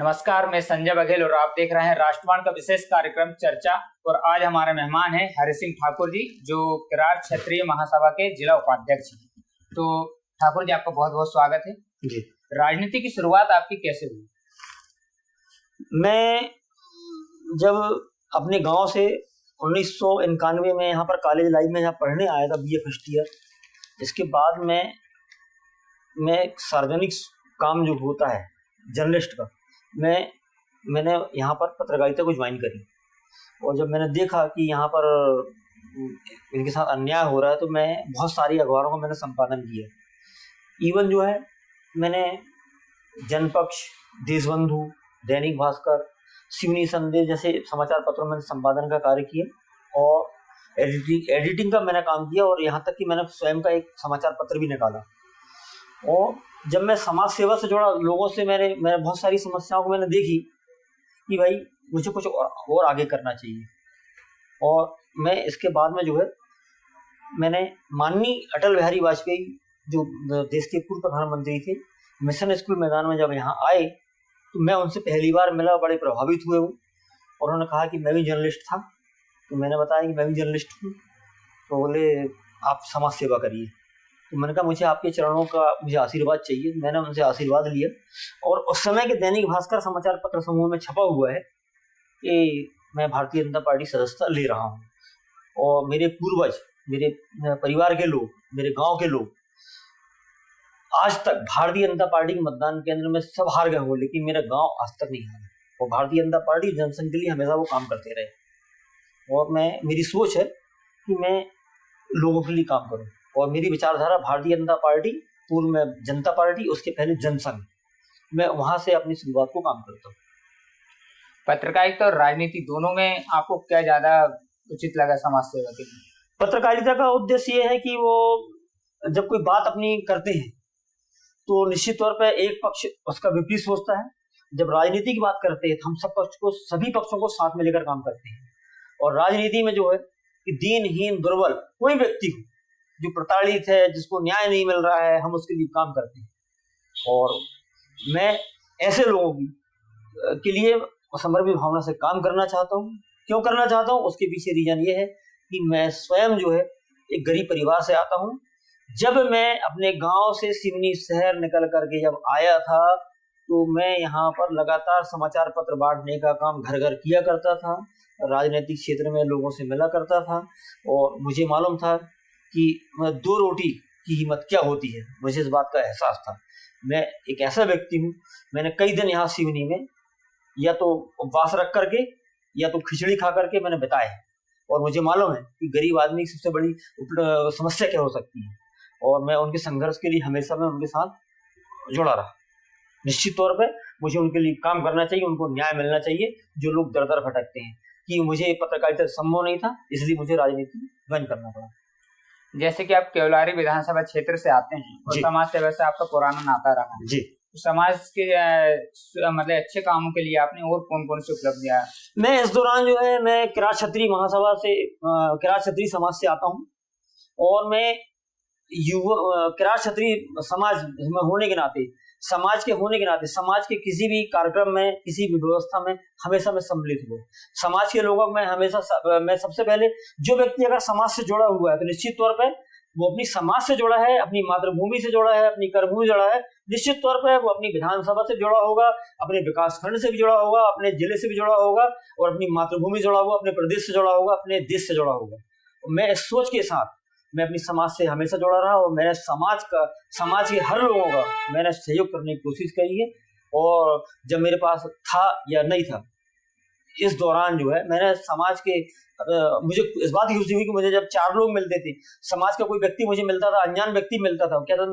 नमस्कार, मैं संजय बघेल और आप देख रहे हैं राष्ट्रवाणी का विशेष कार्यक्रम चर्चा। और आज हमारे मेहमान हैं हरि सिंह ठाकुर जी, जो किरार क्षेत्रीय महासभा के जिला उपाध्यक्ष हैं। तो ठाकुर जी, आपका बहुत बहुत स्वागत है जी। राजनीति की शुरुआत आपकी कैसे हुई? मैं जब अपने गांव से 1991 में यहाँ पर कॉलेज लाइफ में यहाँ पढ़ने आया था, बीए फर्स्ट ईयर। इसके बाद मैं सार्वजनिक काम जो होता है जर्नलिस्ट का, मैंने यहाँ पर पत्रकारिता को ज्वाइन करी। और जब मैंने देखा कि यहाँ पर इनके साथ अन्याय हो रहा है, तो मैं बहुत सारी अखबारों का मैंने संपादन किया। इवन जो है, मैंने जनपक्ष, देशबंधु, दैनिक भास्कर, सिवनी संदेश जैसे समाचार पत्रों में संपादन का कार्य किया और एडिटिंग का मैंने काम किया। और यहाँ तक कि मैंने स्वयं का एक समाचार पत्र भी निकाला। और जब मैं समाज सेवा से जुड़ा, लोगों से मैंने बहुत सारी समस्याओं को मैंने देखी कि भाई मुझे कुछ और आगे करना चाहिए। और मैं इसके बाद में जो है, मैंने माननीय अटल बिहारी वाजपेयी जो देश के पूर्व प्रधानमंत्री थे, मिशन स्कूल मैदान में जब यहाँ आए तो मैं उनसे पहली बार मिला, बड़े प्रभावित हुए वो। और उन्होंने कहा कि मैं भी जर्नलिस्ट था, तो मैंने बताया कि मैं भी जर्नलिस्ट हूँ। तो बोले आप समाज सेवा करिए। तो मैंने कहा मुझे आपके चरणों का मुझे आशीर्वाद चाहिए। मैंने उनसे आशीर्वाद लिया और उस समय के दैनिक भास्कर समाचार पत्र समूह में छपा हुआ है कि मैं भारतीय जनता पार्टी सदस्यता ले रहा हूँ। और मेरे पूर्वज, मेरे परिवार के लोग, मेरे गांव के लोग आज तक भारतीय जनता पार्टी के मतदान केंद्र में सब हार गए हो, लेकिन मेरा गांव आज तक नहीं हारा। और भारतीय जनता पार्टी जनसंघ के लिए हमेशा वो काम करते रहे। और मेरी सोच है कि मैं लोगों के लिए काम करूं। और मेरी विचारधारा भारतीय जनता पार्टी, पूर्व में जनता पार्टी, उसके पहले जनसंघ, मैं वहां से अपनी शुरुआत को काम करता हूँ। पत्रकारिता और राजनीति दोनों में आपको क्या ज्यादा उचित लगा समाज सेवा के लिए? पत्रकारिता का उद्देश्य ये है कि वो जब कोई बात अपनी करते हैं तो निश्चित तौर पर एक पक्ष उसका विपरीत सोचता है। जब राजनीति की बात करते हैं तो हम सभी पक्षों को साथ में लेकर काम करते हैं। और राजनीति में जो है कि दीनहीन, दुर्बल कोई व्यक्ति हो जो प्रताड़ित है, जिसको न्याय नहीं मिल रहा है, हम उसके लिए काम करते हैं। और मैं ऐसे लोगों के लिए समर्पित भावना से काम करना चाहता हूँ। क्यों करना चाहता हूँ? उसके पीछे रीजन ये है कि मैं स्वयं जो है एक गरीब परिवार से आता हूँ। जब मैं अपने गांव से सिवनी शहर निकल करके जब आया था, तो मैं यहाँ पर लगातार समाचार पत्र बांटने का काम घर घर किया करता था, राजनीतिक क्षेत्र में लोगों से मिला करता था। और मुझे मालूम था कि 2 रोटी की कीमत क्या होती है, मुझे इस बात का एहसास था। मैं एक ऐसा व्यक्ति हूँ, मैंने कई दिन यहाँ सिवनी में या तो उपवास रख करके या तो खिचड़ी खा करके मैंने बिताए। और मुझे मालूम है कि गरीब आदमी की सबसे बड़ी समस्या क्या हो सकती है। और मैं उनके संघर्ष के लिए हमेशा मैं उनके साथ जुड़ा रहा। निश्चित तौर पे मुझे उनके लिए काम करना चाहिए, उनको न्याय मिलना चाहिए, जो लोग दर दर भटकते हैं। कि मुझे पत्रकारिता संभव नहीं था, इसलिए मुझे राजनीति ज्वाइन करना पड़ा। जैसे कि आप केवलारी विधानसभा क्षेत्र से आते हैं और समाज सेवा से आपका पुराना नाता रहा है जी, तो समाज के मतलब अच्छे कामों के लिए आपने और कौन कौन सी उपलब्धियां? मैं इस दौरान जो है, मैं किरार क्षेत्रीय महासभा से, किरार क्षेत्रीय समाज से आता हूँ। और मैं किरार क्षेत्रीय समाज में होने के नाते, समाज के होने के नाते, समाज के किसी भी कार्यक्रम में, किसी भी व्यवस्था में हमेशा मैं सम्मिलित हुआ। समाज के लोगों में हमेशा मैं सबसे पहले, जो व्यक्ति अगर समाज से जुड़ा हुआ है तो निश्चित तौर पर वो अपनी समाज से जुड़ा है, अपनी मातृभूमि से जुड़ा है, अपनी कर्मभूमि जुड़ा है। निश्चित तौर पर वो अपनी विधानसभा से जुड़ा होगा, अपने विकास खंड से भी जुड़ा होगा, अपने जिले से भी जुड़ा होगा, और अपनी मातृभूमि जुड़ा होगा, अपने प्रदेश से जुड़ा होगा, अपने देश से जुड़ा होगा। मैं इस सोच के साथ मैं अपनी समाज से हमेशा जुड़ा रहा और मैंने समाज के हर लोगों का मैंने सहयोग करने की कोशिश करी है। और जब मेरे पास था या नहीं था, इस दौरान जो है मैंने समाज के, मुझे इस बात की खुशी हुई कि मुझे जब 4 लोग मिलते थे, समाज का कोई व्यक्ति मुझे मिलता था, अनजान व्यक्ति मिलता था, कहता था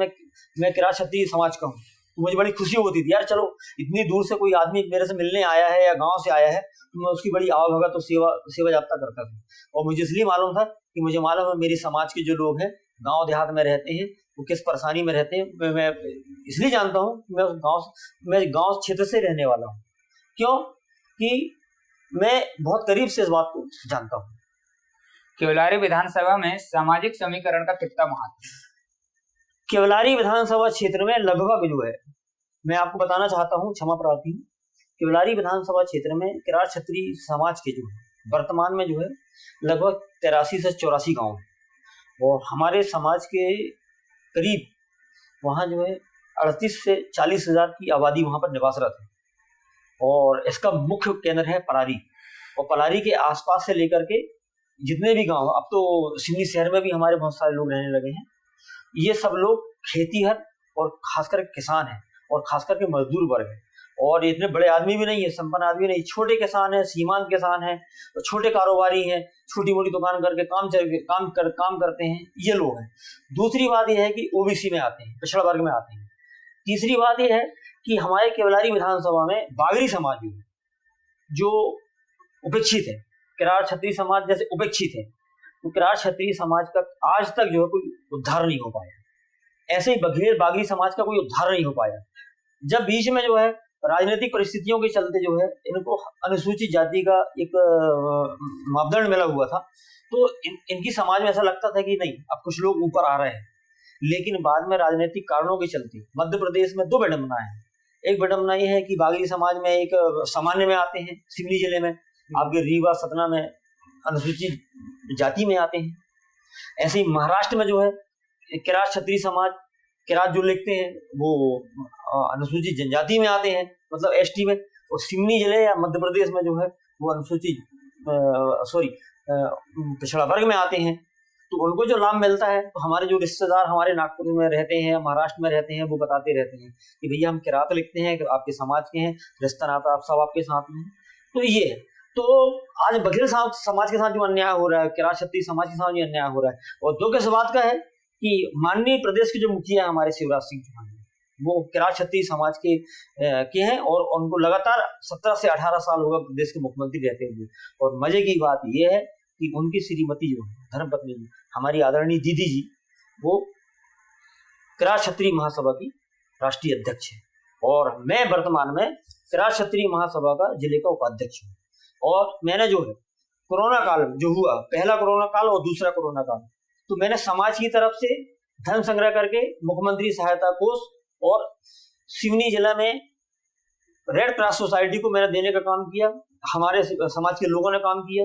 मैं किरार क्षेत्रीय समाज का हूँ, तो मुझे बड़ी खुशी होती थी। यार चलो, इतनी दूर से कोई आदमी मेरे से मिलने आया है या गाँव से आया है, तो मैं उसकी बड़ी आवभगत तो सेवा जाप्ता करता था। और मुझे इसलिए मालूम था कि मुझे मालूम है मेरी समाज के जो लोग हैं, गांव देहात में रहते हैं, वो किस परेशानी में रहते हैं। मैं इसलिए जानता हूँ कि मैं गांव क्षेत्र से रहने वाला हूँ। क्यों? कि मैं बहुत करीब से इस बात को जानता हूँ। केवलारी विधानसभा में सामाजिक समीकरण का कितना महत्व है? केवलारी विधानसभा क्षेत्र में लगभग जो है, मैं आपको बताना चाहता हूँ, क्षमा प्रार्थी, केवलारी विधानसभा क्षेत्र में किरार क्षत्रिय समाज के जो है वर्तमान में जो है लगभग 83 से 84 गांव हैं और हमारे समाज के करीब वहाँ जो है 38 से 40 हजार की आबादी वहाँ पर निवासरत है और इसका मुख्य केंद्र है पलारी। और पलारी के आसपास से लेकर के जितने भी गांव, अब तो सिवनी शहर में भी हमारे बहुत सारे लोग रहने लगे हैं, ये सब लोग खेतीहर और खासकर किसान हैं और खासकर के मजदूर वर्ग है और इतने बड़े आदमी भी नहीं है, संपन्न आदमी नहीं, छोटे किसान है, सीमांत किसान है, छोटे कारोबारी हैं, छोटी मोटी दुकान करके काम करते हैं, ये लोग हैं। दूसरी बात यह है कि ओबीसी में आते हैं, पिछड़ा वर्ग में आते हैं। तीसरी बात यह है कि हमारे केवलारी विधानसभा में बागरी समाज जो उपेक्षित है, किरार क्षत्रिय समाज जैसे उपेक्षित है, तो किरार क्षत्रिय समाज का आज तक जो है कोई उद्धार नहीं हो पाया। ऐसे ही बघेल बागरी समाज का कोई उद्धार नहीं हो पाया। जब बीच में जो है राजनीतिक परिस्थितियों के चलते जो है इनको अनुसूचित जाति का एक मापदंड मिला हुआ था, तो इनकी समाज में ऐसा लगता था कि नहीं अब कुछ लोग ऊपर आ रहे हैं। लेकिन बाद में राजनीतिक कारणों के चलते मध्य प्रदेश में दो विडंबनाएं हैं। एक विडंबना ये है कि बागरी समाज में एक सामान्य में आते हैं, सिवनी जिले में, आपके रीवा सतना में अनुसूचित जाति में आते हैं। ऐसे ही महाराष्ट्र में जो है किरार क्षत्रिय समाज, किरात जो लिखते हैं वो अनुसूचित जनजाति में आते हैं, मतलब एसटी में। और सिवनी जिले या मध्य प्रदेश में जो है वो अनुसूचित पिछड़ा वर्ग में आते हैं। तो उनको जो लाभ मिलता है, तो हमारे जो रिश्तेदार हमारे नागपुर में रहते हैं, महाराष्ट्र में रहते हैं, वो बताते रहते हैं कि भैया हम किरात लिखते हैं, आपके समाज के हैं, रिश्ता नाता आप सब आपके साथ में। तो ये है। तो आज बघेल समाज के साथ जो अन्याय हो रहा है, किरात क्षत्रिय समाज के साथ जो अन्याय हो रहा है, और दुख इस बात का है कि माननीय प्रदेश के जो मुखिया हमारे शिवराज सिंह चौहान, वो किरात क्षत्रिय समाज के हैं और उनको लगातार 17 से 18 साल होगा प्रदेश के मुख्यमंत्री रहते हुए। और मजे की बात यह है कि उनकी श्रीमती जो धर्मपत्नी हमारी आदरणीय दीदी जी, वो किरात क्षत्रिय महासभा की राष्ट्रीय अध्यक्ष है और मैं वर्तमान में किरात क्षत्रिय महासभा का जिले का उपाध्यक्ष हूँ। और मैंने जो है कोरोना काल में जो हुआ, पहला कोरोना काल और दूसरा कोरोना काल, तो मैंने समाज की तरफ से धन संग्रह करके मुख्यमंत्री सहायता कोष और सिवनी जिला में रेड क्रॉस सोसाइटी को मैंने देने का काम किया। हमारे समाज के लोगों ने काम किया,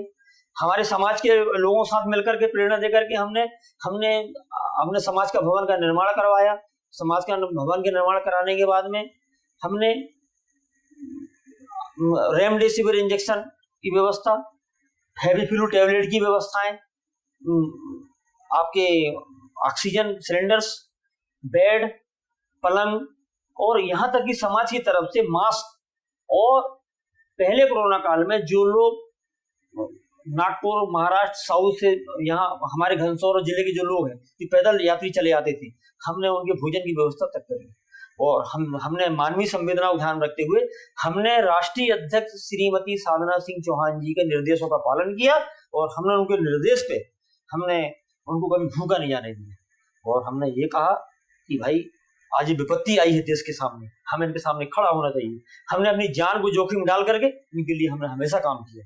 हमारे समाज के लोगों के साथ मिलकर के प्रेरणा देकर के हमने समाज का भवन का निर्माण करवाया। समाज का भवन के निर्माण कराने के बाद में हमने रेमडेसिविर इंजेक्शन की व्यवस्था, हेवीफ्लू टैबलेट की व्यवस्थाएं, आपके ऑक्सीजन सिलेंडर्स, बेड, पलंग, और यहाँ तक कि समाज की तरफ से मास्क। और पहले कोरोना काल में जो लोग नागपुर, महाराष्ट्र, साउथ से यहाँ हमारे घनसौर जिले के जो लोग हैं, जो पैदल यात्री चले आते थे, हमने उनके भोजन की व्यवस्था तक करी। और हमने मानवीय संवेदना को ध्यान रखते हुए हमने राष्ट्रीय अध्यक्ष श्रीमती साधना सिंह चौहान जी के निर्देशों का पालन किया और हमने उनके निर्देश पे हमने उनको कभी भूखा नहीं जाने दिया। और हमने ये कहा कि भाई आज ये विपत्ति आई है देश के सामने, हमें इनके सामने खड़ा होना चाहिए। हमने अपनी जान को जोखिम डाल करके इनके लिए हमने हमेशा काम किया।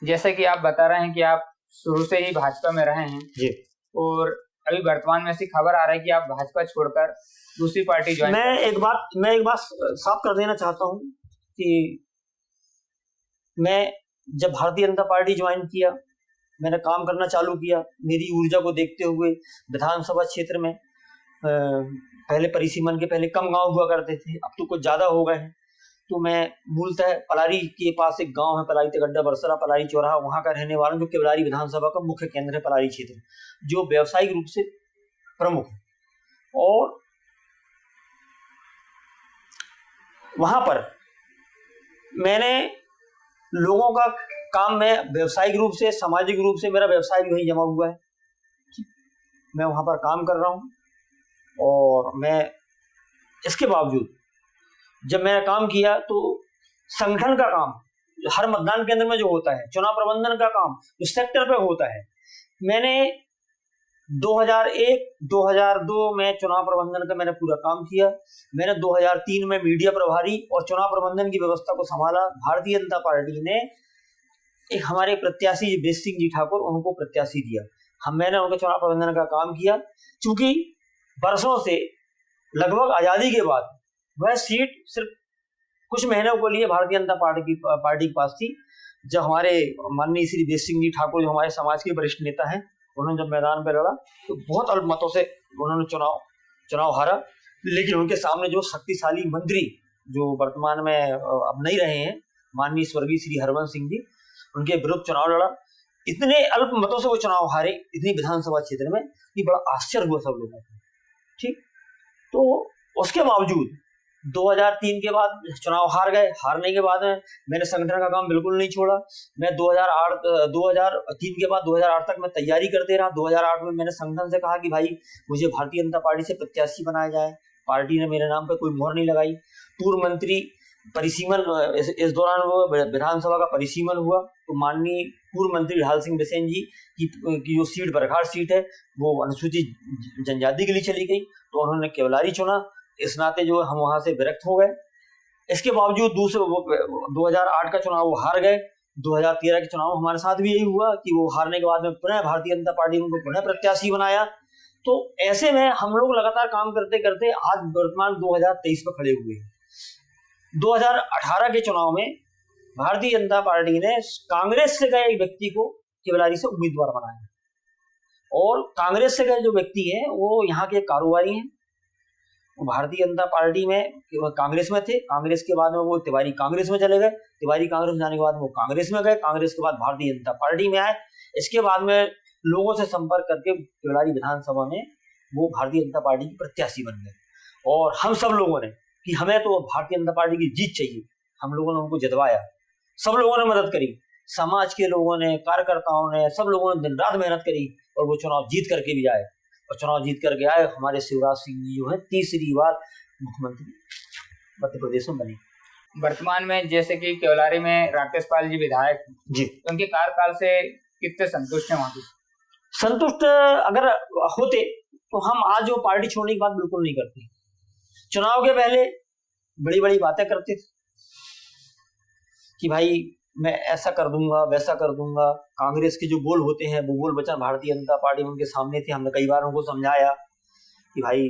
जैसे कि आप बता रहे हैं कि आप शुरू से ही भाजपा में रहे हैं जी, और अभी वर्तमान में ऐसी खबर आ रही है कि आप भाजपा छोड़कर दूसरी पार्टी ज्वाइन। मैं एक बात साफ कर देना चाहता हूं कि मैं जब भारतीय जनता पार्टी ज्वाइन किया, मैंने काम करना चालू किया, मेरी ऊर्जा को देखते हुए विधानसभा क्षेत्र में पहले परिसीमन के पहले कम गांव हुआ करते थे, अब तो कुछ ज्यादा हो गए हैं। तो मैं मूलतः पलारी के पास एक गांव है, पलारी तगड्डा बरसरा, पलारी चौराहा, वहां का रहने वाला, जो केवलारी विधानसभा का मुख्य केंद्र है पलारी क्षेत्र, जो व्यावसायिक रूप से प्रमुख है। और वहां पर मैंने लोगों का काम में व्यावसायिक रूप से, सामाजिक रूप से मेरा व्यवसाय भी वहीं जमा हुआ है। मैं वहां पर काम कर रहा हूं और मैं इसके बावजूद जब मैंने काम किया तो संगठन का काम हर मतदान केंद्र में जो होता है, चुनाव प्रबंधन का काम जो सेक्टर पे होता है, मैंने 2001-2002 में चुनाव प्रबंधन का मैंने पूरा काम किया। मैंने 2003 में मीडिया प्रभारी और चुनाव प्रबंधन की व्यवस्था को संभाला। भारतीय जनता पार्टी ने एक हमारे प्रत्याशी बेस सिंह जी ठाकुर, उनको प्रत्याशी दिया। मैंने उनके चुनाव प्रबंधन का काम किया। चूंकि वर्षों से लगभग आजादी के बाद वह सीट सिर्फ कुछ महीनों के लिए भारतीय जनता पार्टी के पास थी। जब हमारे माननीय श्री देश सिंह जी ठाकुर जो हमारे समाज के वरिष्ठ नेता हैं, उन्होंने जब मैदान में लड़ा तो बहुत अल्प मतों से उन्होंने चुनाव हारा। लेकिन उनके सामने जो शक्तिशाली मंत्री जो वर्तमान में अब नहीं रहे हैं, माननीय स्वर्गीय श्री हरवंश सिंह जी, उनके विरुद्ध चुनाव लड़ा। इतने अल्प मतों से वो चुनाव हारे इतनी विधानसभा क्षेत्र में कि बड़ा आश्चर्य हुआ सब लोगों को। ठीक, तो उसके बावजूद 2003 के बाद चुनाव हार गए। हारने के बाद में मैंने संगठन का काम बिल्कुल नहीं छोड़ा। मैं 2003 के बाद 2008 तक मैं तैयारी करते रहा। 2008 में मैंने संगठन से कहा कि भाई मुझे भारतीय जनता पार्टी से प्रत्याशी बनाया जाए। पार्टी ने मेरे नाम पर कोई मोहर नहीं लगाई। पूर्व मंत्री परिसीमन, इस दौरान वो विधानसभा का परिसीमन हुआ तो माननीय पूर्व मंत्री ढाल सिंह बिसेन जी की जो सीट बरखार सीट है वो अनुसूचित जनजाति के लिए चली गई, तो उन्होंने केवलारी चुना। इस नाते जो हम वहां से विरक्त हो गए। इसके बावजूद 2008 का चुनाव वो हार गए। 2013 के चुनाव हमारे साथ भी यही हुआ कि वो हारने के बाद में पुनः भारतीय जनता पार्टी ने उनको पुनः प्रत्याशी बनाया। तो ऐसे में हम लोग लगातार काम करते करते आज वर्तमान 2023 में खड़े हुए हैं। 2018 के चुनाव में भारतीय जनता पार्टी ने कांग्रेस से गए एक व्यक्ति को केवलारी से उम्मीदवार बनाया और कांग्रेस से गए जो व्यक्ति है वो यहाँ के कारोबारी हैं। वो भारतीय जनता पार्टी में कांग्रेस में थे। कांग्रेस के बाद में वो तिवारी कांग्रेस में चले गए। तिवारी कांग्रेस में जाने के बाद वो कांग्रेस में गए। कांग्रेस के बाद भारतीय जनता पार्टी में आए। इसके बाद में लोगों से संपर्क करके केवलारी विधानसभा में वो भारतीय जनता पार्टी की प्रत्याशी बन गए। और हम सब लोगों ने कि हमें तो भारतीय जनता पार्टी की जीत चाहिए, हम लोगों ने उनको जितवाया। सब लोगों ने मदद करी, समाज के लोगों ने, कार्यकर्ताओं ने, सब लोगों ने दिन रात मेहनत करी और वो चुनाव जीत करके भी आए। और चुनाव जीत करके आए हमारे शिवराज सिंह जी जो है तीसरी बार मुख्यमंत्री मध्य प्रदेश में बने। वर्तमान में जैसे कि केवलारी में राकेश पाल जी विधायक जी, उनके कार्यकाल से कितने संतुष्ट हैं? वहां संतुष्ट अगर होते तो हम आज जो पार्टी छोड़ने की बात बिल्कुल नहीं करते। चुनाव के पहले बड़ी बड़ी बातें करते थे कि भाई मैं ऐसा कर दूंगा, वैसा कर दूंगा। कांग्रेस के जो बोल होते हैं वो बोल वचन भारतीय जनता पार्टी उनके सामने थे। हमने कई बार उनको समझाया कि भाई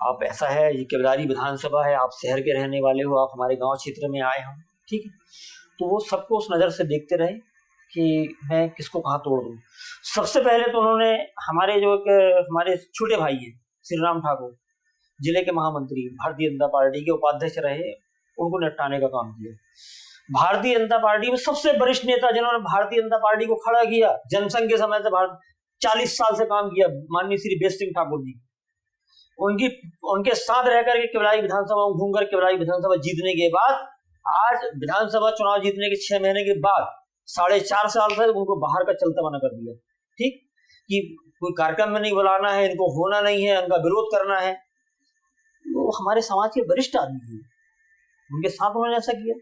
आप ऐसा है, ये केवलारी विधानसभा है, आप शहर के रहने वाले हो, आप हमारे गांव क्षेत्र में आए हो, ठीक है। तो वो सबको उस नज़र से देखते रहे कि मैं किसको कहाँ तोड़ दूँ। सबसे पहले तो उन्होंने हमारे जो हमारे छोटे भाई हैं श्री राम ठाकुर, जिले के महामंत्री, भारतीय जनता पार्टी के उपाध्यक्ष रहे, उनको निपटाने का काम किया। भारतीय जनता पार्टी में सबसे वरिष्ठ नेता जिन्होंने भारतीय जनता पार्टी को खड़ा किया, जनसंघ के समय से 40 साल से काम किया, माननीय श्री देश सिंह ठाकुर जी, उनके साथ रहकर के केवलारी विधानसभा में घूमकर केवलारी विधानसभा जीतने के बाद आज विधानसभा चुनाव जीतने के 6 महीने के बाद 4.5 साल से उनको बाहर का चलता बना कर दिया। ठीक, कि कोई कार्यक्रम में नहीं बुलाना है, इनको होना नहीं है, इनका विरोध करना है। वो हमारे समाज के वरिष्ठ आदमी हैं, उनके साथ उन्होंने ऐसा किया।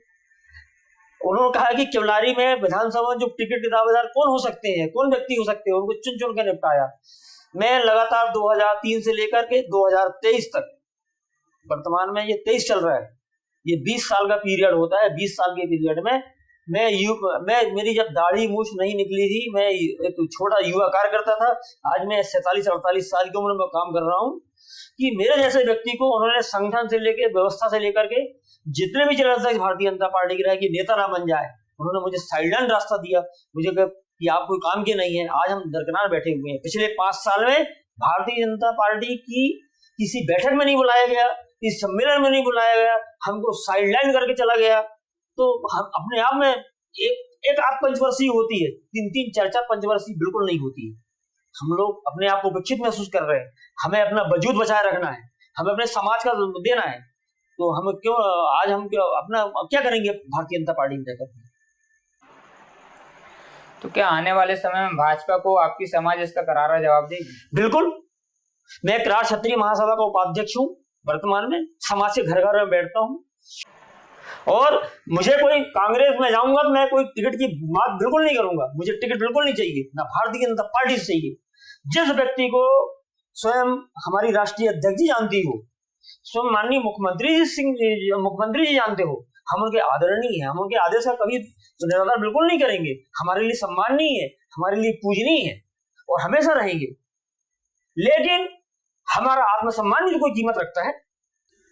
उन्होंने कहा कि केवलारी में विधानसभा जो टिकट के दावेदार कौन हो सकते हैं, कौन व्यक्ति हो सकते हैं, उनको चुन चुन के निपटाया। मैं लगातार 2003 से लेकर के 2023 तक, वर्तमान में ये 23 चल रहा है, ये 20 साल का पीरियड होता है। 20 साल के पीरियड में मेरी जब दाढ़ी मूछ नहीं निकली थी, मैं एक छोटा युवा कार्यकर्ता था, आज मैं 47-48 साल की उम्र में काम कर रहा हूँ, कि मेरे जैसे व्यक्ति को उन्होंने संगठन से लेकर, व्यवस्था से लेकर के जितने भी चल रहे थे भारतीय जनता पार्टी के रहे कि नेता ना बन जाए, उन्होंने मुझे साइडलाइन रास्ता दिया। मुझे कहा कि आप कोई काम के नहीं है, आज हम दरकिनार बैठे हुए हैं। पिछले 5 साल में भारतीय जनता पार्टी की किसी बैठक में नहीं बुलाया गया, इस सम्मेलन में नहीं बुलाया गया, हमको साइडलाइन करके चला गया। तो हम अपने आप में एक आप पंचवर्षीय होती है, 3-3, 4-4 पंचवर्षीय बिल्कुल नहीं होती है। हम लोग अपने आप को विकसित महसूस कर रहे हैं, हमें अपना वजूद बचाए रखना है, हमें अपने समाज का देना है। तो हम क्यों आज हम अपना क्या करेंगे भारतीय जनता पार्टी में जाकर? तो क्या आने वाले समय में भाजपा को आपकी समाज इसका करारा जवाब देगी? बिल्कुल। मैं किरार क्षत्रिय महासभा का उपाध्यक्ष हूँ, वर्तमान में समाज के घर घर में बैठता हूँ, और मुझे कोई कांग्रेस में जाऊंगा तो मैं कोई टिकट की बात बिल्कुल नहीं करूंगा। मुझे टिकट बिल्कुल नहीं चाहिए, ना भारतीय जनता पार्टी से चाहिए। जिस व्यक्ति को स्वयं हमारी राष्ट्रीय अध्यक्ष जी जानती हो, स्वयं माननीय मुख्यमंत्री जी जानते हो, हम उनके आदरणीय हैं, हम उनके आदेश का कभी निरादर बिल्कुल नहीं करेंगे। हमारे लिए सम्माननीय है, हमारे लिए पूजनीय है और हमेशा रहेंगे। लेकिन हमारा आत्मसम्मान की कोई कीमत रखता है?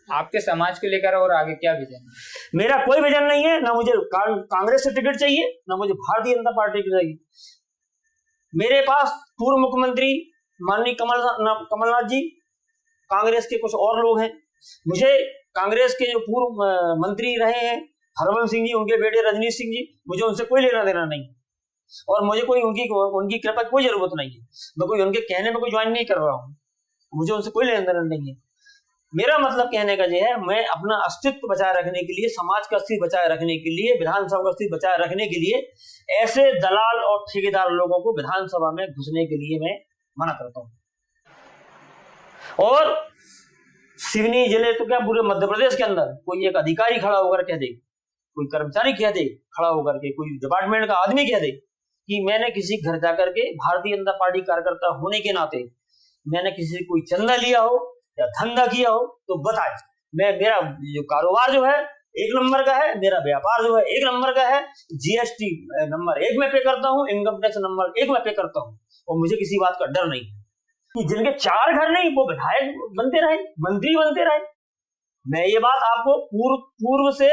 आपके समाज को लेकर और आगे क्या विजन है? मेरा कोई विजन नहीं है, ना मुझे कांग्रेस से टिकट चाहिए, ना मुझे भारतीय जनता पार्टी की चाहिए। मेरे पास पूर्व मुख्यमंत्री माननीय कमलनाथ जी, कांग्रेस के कुछ और लोग हैं। मुझे कांग्रेस के जो पूर्व मंत्री रहे हैं हरवंश सिंह जी, उनके बेटे रजनीश सिंह जी, मुझे उनसे कोई लेना देना नहीं, और मुझे कोई उनकी कृपा की कोई जरूरत नहीं है। मैं कोई उनके कहने में कोई ज्वाइन नहीं कर रहा हूँ, मुझे उनसे कोई लेना देना नहीं है। मेरा मतलब कहने का ये है, मैं अपना अस्तित्व बचाए रखने के लिए, समाज का अस्तित्व बचाए रखने के लिए, विधानसभा का अस्तित्व बचाए रखने के लिए ऐसे दलाल और ठेकेदार लोगों को विधानसभा में घुसने के लिए मैं मना करता हूं। और सिवनी जिले तो क्या पूरे मध्य प्रदेश के अंदर कोई एक अधिकारी खड़ा होकर कह दे, कोई कर्मचारी कह दे खड़ा होकर के, कोई डिपार्टमेंट का आदमी कह दे कि मैंने किसी घर जाकर के भारतीय जनता पार्टी कार्यकर्ता होने के नाते मैंने किसी से कोई चंदा लिया हो या धंधा किया हो तो बताए। मेरा जो कारोबार जो है 1 नंबर का है, मेरा व्यापार जो है 1 नंबर का है, जीएसटी नंबर 1 में पे करता हूँ, इनकम टैक्स नंबर 1 में पे करता हूँ, और मुझे किसी बात का डर नहीं है कि जिनके 4 घर नहीं वो विधायक बनते रहे, मंत्री बनते रहे। मैं ये बात आपको पूर्व से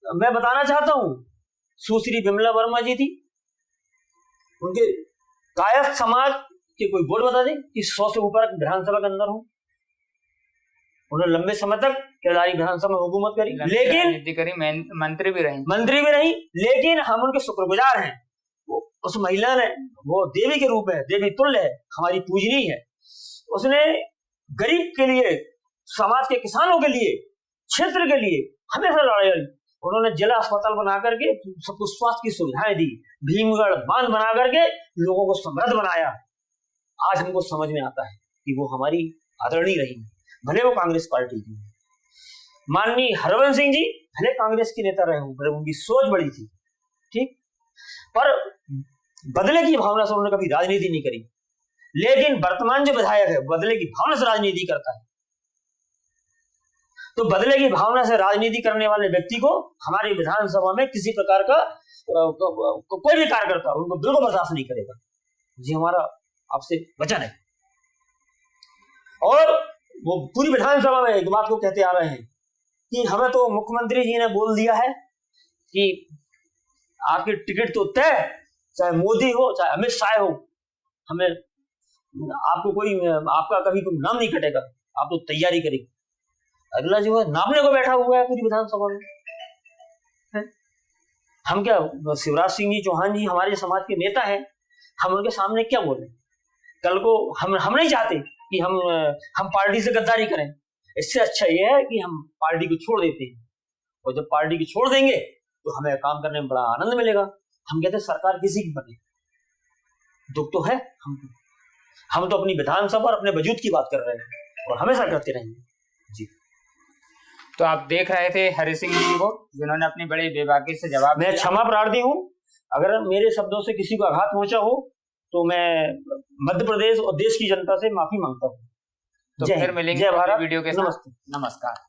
मैं बताना चाहता हूँ। सुश्री विमला वर्मा जी थी, उनके कायस्थ समाज के कोई वोट बता दें कि 100 से ऊपर विधानसभा के अंदर हो। उन्होंने लंबे समय तक केदारी विधानसभा में हुकूमत करी, लेकिन मंत्री भी रही, लेकिन हम उनके शुक्रगुजार हैं। उस महिला ने, वो देवी के रूप है, देवी तुल्य है, हमारी पूजनीय है। उसने गरीब के लिए, समाज के किसानों के लिए, क्षेत्र के लिए हमेशा लड़ाई लड़ी। उन्होंने जिला अस्पताल बना करके सबको स्वास्थ्य की सुविधाएं दी, भीमगढ़ बांध बना करके लोगों को समृद्ध बनाया। आज हमको समझ में आता है कि वो हमारी आदरणीय रही, भले वो कांग्रेस पार्टी की। माननीय हरवंश सिंह जी भले कांग्रेस के नेता रहे हों, उनकी सोच बड़ी थी, ठीक, पर बदले की भावना से उन्होंने कभी राजनीति नहीं करी। लेकिन वर्तमान जो विधायक है बदले की भावना से राजनीति करता है। तो बदले की भावना से राजनीति करने वाले व्यक्ति को हमारी विधानसभा में किसी प्रकार का कोई भी कार्यकर्ता उनको बिल्कुल बर्दाश्त नहीं करेगा। जी हमारा आपसे वचन है। और वो पूरी विधानसभा में एक बात को कहते आ रहे हैं कि हमें तो मुख्यमंत्री जी ने बोल दिया है कि आपकी टिकट तो तय, चाहे मोदी हो चाहे अमित शाह हो, हमें आपको कोई, आपका कभी कोई नाम नहीं कटेगा, आप तो तैयारी करेंगे। अगला जो है नापने को बैठा हुआ है पूरी विधानसभा में है? हम क्या, शिवराज सिंह जी चौहान जी हमारे समाज के नेता हैं, हम उनके सामने क्या बोले? कल को हम नहीं चाहते कि हम पार्टी से गद्दारी करें। इससे अच्छा यह है कि हम पार्टी को छोड़ देते हैं, और जब पार्टी को छोड़ देंगे तो हमें काम करने में बड़ा आनंद मिलेगा। हम कहते हैं सरकार किसी की बने, दुख तो है हमको, हम तो अपनी विधानसभा और अपने वजूद की बात कर रहे हैं और हमेशा करते रहेंगे। जी, तो आप देख रहे थे हरि सिंह जी को, जिन्होंने अपनी बड़ी बेबाकी से जवाब। मैं क्षमा प्रार्थी हूँ अगर मेरे शब्दों से किसी को आघात पहुंचा हो, तो मैं मध्य प्रदेश और देश की जनता से माफी मांगता हूँ। तो फिर मिलेंगे वीडियो के साथ। नमस्कार।